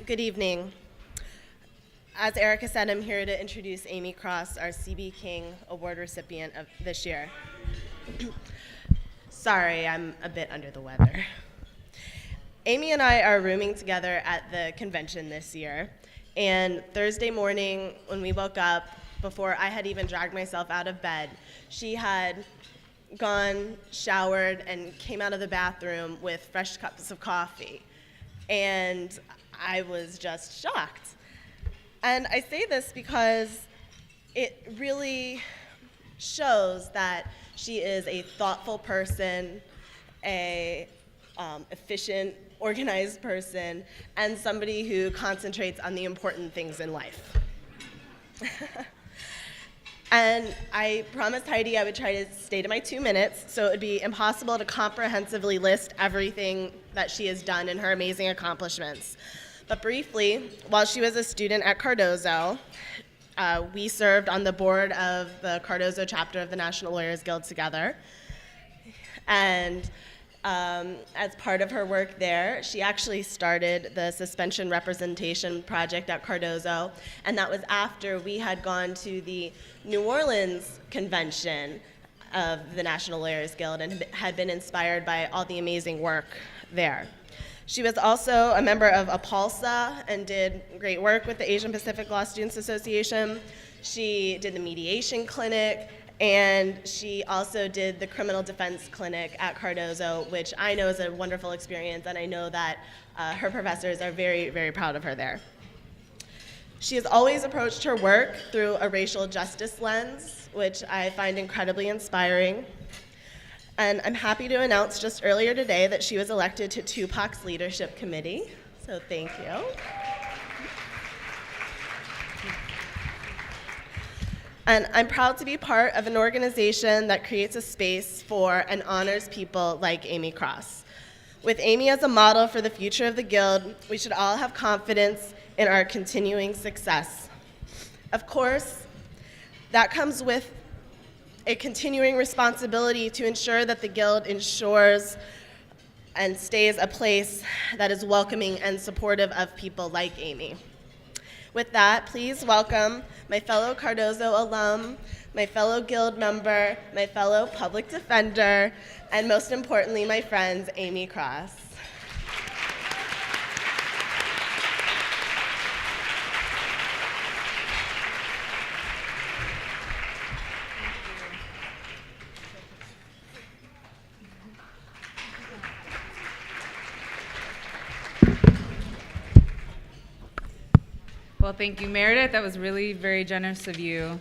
Good evening. As Erica said, I'm here to introduce Amy Cross, our C.B. King Award recipient of this year. Sorry, I'm a bit under the weather. Amy and I are rooming together at the convention this year, and Thursday morning when we woke up, before I had even dragged myself out of bed, she had gone, showered, and came out of the bathroom with fresh cups of coffee. And I was just shocked. And I say this because it really shows that she is a thoughtful person, a efficient, organized person, and somebody who concentrates on the important things in life. And I promised Heidi I would try to stay to my 2 minutes, so it would be impossible to comprehensively list everything that she has done and her amazing accomplishments. But briefly, while she was a student at Cardozo, we served on the board of the Cardozo chapter of the National Lawyers Guild together. And as part of her work there, she actually started the suspension representation project at Cardozo, and that was after we had gone to the New Orleans convention of the National Lawyers Guild and had been inspired by all the amazing work there. She was also a member of APALSA and did great work with the Asian Pacific Law Students Association. She did the mediation clinic, and she also did the criminal defense clinic at Cardozo, which I know is a wonderful experience, and I know that her professors are very, very proud of her there. She has always approached her work through a racial justice lens, which I find incredibly inspiring. And I'm happy to announce just earlier today that she was elected to Tupac's leadership committee, so thank you. And I'm proud to be part of an organization that creates a space for and honors people like Amy Cross. With Amy as a model for the future of the Guild, we should all have confidence in our continuing success. Of course, that comes with a continuing responsibility to ensure that the Guild ensures and stays a place that is welcoming and supportive of people like Amy. With that, please welcome my fellow Cardozo alum, my fellow Guild member, my fellow public defender, and most importantly, my friend, Amy Cross. Well, thank you, Meredith. That was really very generous of you.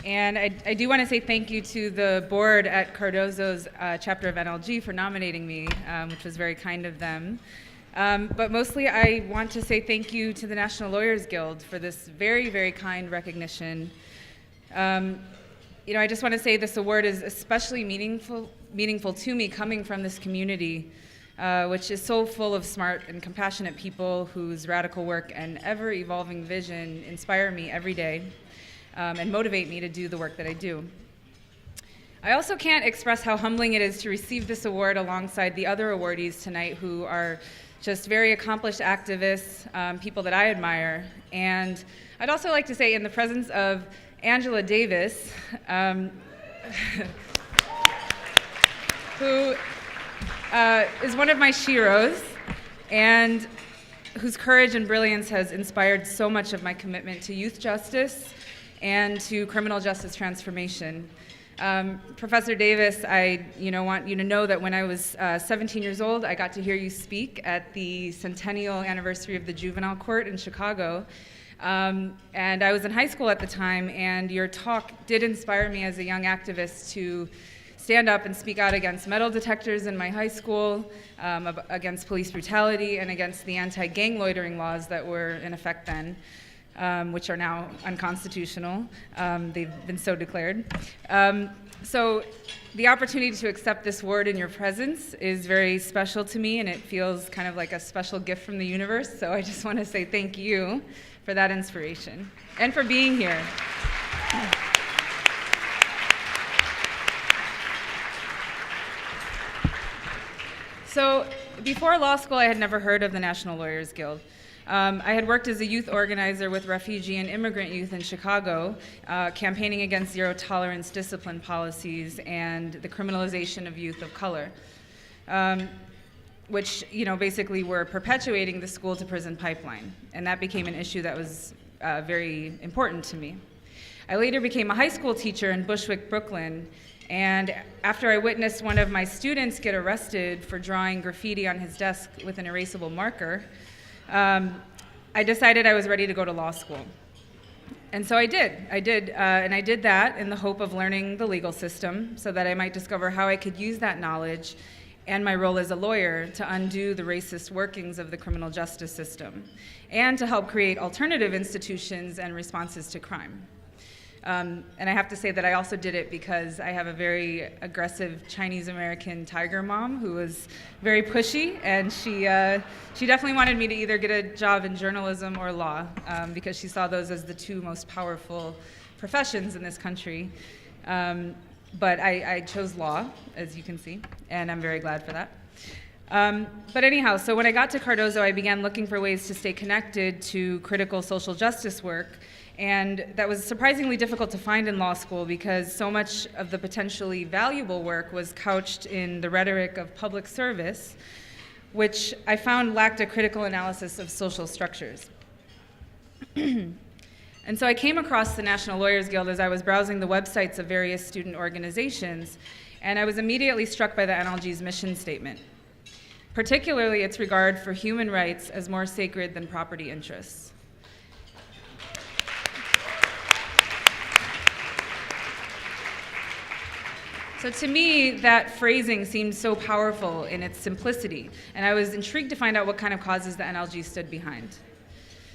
And I do want to say thank you to the board at Cardozo's chapter of NLG for nominating me, which was very kind of them. But mostly I want to say thank you to the National Lawyers Guild for this very, very kind recognition. I just want to say this award is especially meaningful to me coming from this community, which is so full of smart and compassionate people whose radical work and ever-evolving vision inspire me every day and motivate me to do the work that I do. I also can't express how humbling it is to receive this award alongside the other awardees tonight who are just very accomplished activists, people that I admire. And I'd also like to say in the presence of Angela Davis, who is one of my sheroes and whose courage and brilliance has inspired so much of my commitment to youth justice and to criminal justice transformation. Professor Davis, I want you to know that when I was 17 years old, I got to hear you speak at the centennial anniversary of the juvenile court in Chicago. And I was in high school at the time, and your talk did inspire me as a young activist to stand up and speak out against metal detectors in my high school, against police brutality, and against the anti-gang loitering laws that were in effect then, which are now unconstitutional. They've been so declared. So the opportunity to accept this award in your presence is very special to me, and it feels kind of like a special gift from the universe. So I just want to say thank you for that inspiration and for being here. So before law school, I had never heard of the National Lawyers Guild. I had worked as a youth organizer with refugee and immigrant youth in Chicago, campaigning against zero-tolerance discipline policies and the criminalization of youth of color, which basically were perpetuating the school-to-prison pipeline. And that became an issue that was very important to me. I later became a high school teacher in Bushwick, Brooklyn, and after I witnessed one of my students get arrested for drawing graffiti on his desk with an erasable marker, I decided I was ready to go to law school. And so I did, and I did that in the hope of learning the legal system so that I might discover how I could use that knowledge and my role as a lawyer to undo the racist workings of the criminal justice system and to help create alternative institutions and responses to crime. And I have to say that I also did it because I have a very aggressive Chinese-American tiger mom who was very pushy, and she definitely wanted me to either get a job in journalism or law because she saw those as the two most powerful professions in this country. But I chose law, as you can see, and I'm very glad for that. But anyhow, so when I got to Cardozo, I began looking for ways to stay connected to critical social justice work. And that was surprisingly difficult to find in law school because so much of the potentially valuable work was couched in the rhetoric of public service, which I found lacked a critical analysis of social structures. And so I came across the National Lawyers Guild as I was browsing the websites of various student organizations, and I was immediately struck by the NLG's mission statement, particularly its regard for human rights as more sacred than property interests. So to me, that phrasing seemed so powerful in its simplicity, and I was intrigued to find out what kind of causes the NLG stood behind.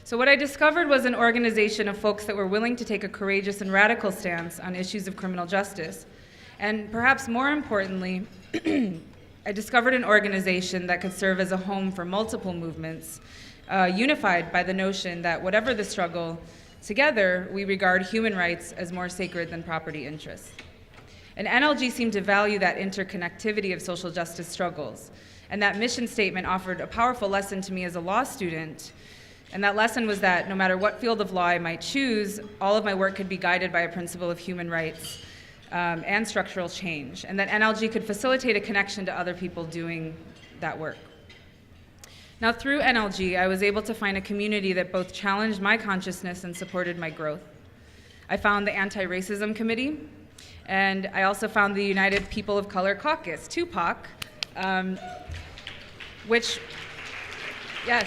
So what I discovered was an organization of folks that were willing to take a courageous and radical stance on issues of criminal justice. And perhaps more importantly, I discovered an organization that could serve as a home for multiple movements, unified by the notion that whatever the struggle, together we regard human rights as more sacred than property interests. And NLG seemed to value that interconnectivity of social justice struggles. And that mission statement offered a powerful lesson to me as a law student. And that lesson was that no matter what field of law I might choose, all of my work could be guided by a principle of human rights and structural change. And that NLG could facilitate a connection to other people doing that work. Now, through NLG, I was able to find a community that both challenged my consciousness and supported my growth. I found the Anti-Racism Committee, and I also found the United People of Color Caucus, TUPOC, which, yes.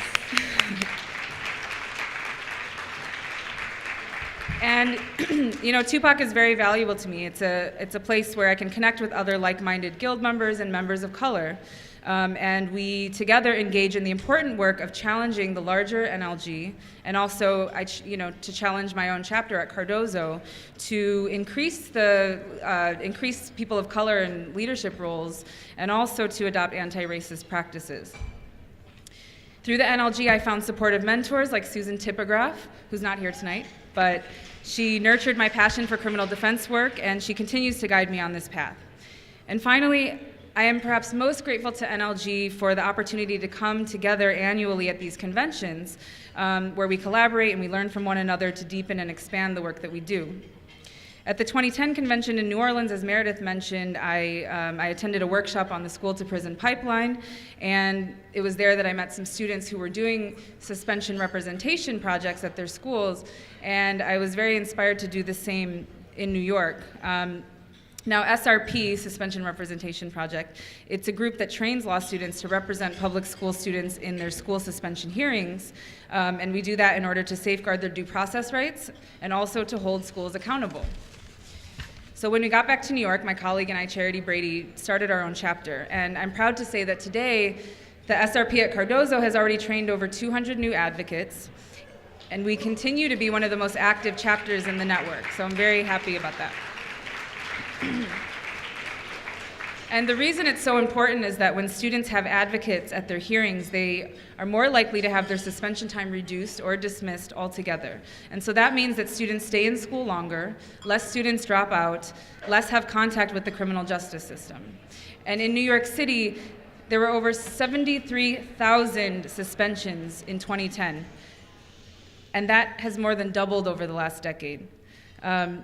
And TUPOC is very valuable to me. It's a place where I can connect with other like-minded guild members and members of color. And we together engage in the important work of challenging the larger NLG, and also to challenge my own chapter at Cardozo to increase people of color in leadership roles, and also to adopt anti-racist practices. Through the NLG, I found supportive mentors like Susan Tipograph, who's not here tonight, but she nurtured my passion for criminal defense work, and she continues to guide me on this path. And finally, I am perhaps most grateful to NLG for the opportunity to come together annually at these conventions where we collaborate and we learn from one another to deepen and expand the work that we do. At the 2010 convention in New Orleans, as Meredith mentioned, I attended a workshop on the school-to-prison pipeline, and it was there that I met some students who were doing suspension representation projects at their schools, and I was very inspired to do the same in New York. Now, SRP, Suspension Representation Project, it's a group that trains law students to represent public school students in their school suspension hearings, and we do that in order to safeguard their due process rights and also to hold schools accountable. So when we got back to New York, my colleague and I, Charity Brady, started our own chapter, and I'm proud to say that today, the SRP at Cardozo has already trained over 200 new advocates, and we continue to be one of the most active chapters in the network, so I'm very happy about that. And the reason it's so important is that when students have advocates at their hearings, they are more likely to have their suspension time reduced or dismissed altogether. And so that means that students stay in school longer, less students drop out, less have contact with the criminal justice system. And in New York City, there were over 73,000 suspensions in 2010, and that has more than doubled over the last decade. And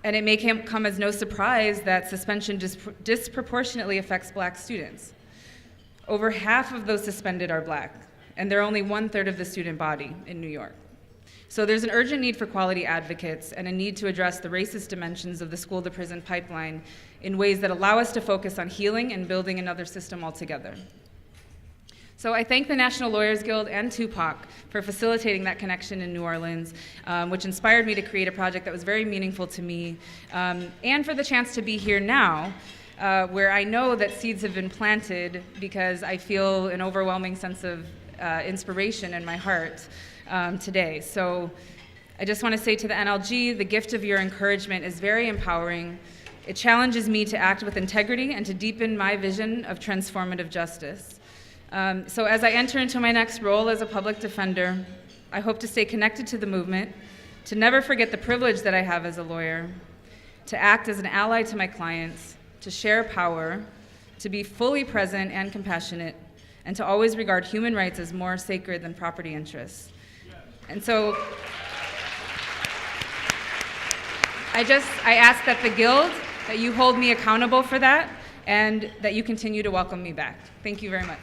it may come as no surprise that suspension disproportionately affects Black students. Over half of those suspended are Black, and they're only 1/3 of the student body in New York. So there's an urgent need for quality advocates and a need to address the racist dimensions of the school-to-prison pipeline in ways that allow us to focus on healing and building another system altogether. So I thank the National Lawyers Guild and Tupac for facilitating that connection in New Orleans, which inspired me to create a project that was very meaningful to me, and for the chance to be here now, where I know that seeds have been planted because I feel an overwhelming sense of inspiration in my heart today. So I just want to say to the NLG, the gift of your encouragement is very empowering. It challenges me to act with integrity and to deepen my vision of transformative justice. So as I enter into my next role as a public defender, I hope to stay connected to the movement, to never forget the privilege that I have as a lawyer, to act as an ally to my clients, to share power, to be fully present and compassionate, and to always regard human rights as more sacred than property interests. And so I ask that the Guild, that you hold me accountable for that, and that you continue to welcome me back. Thank you very much.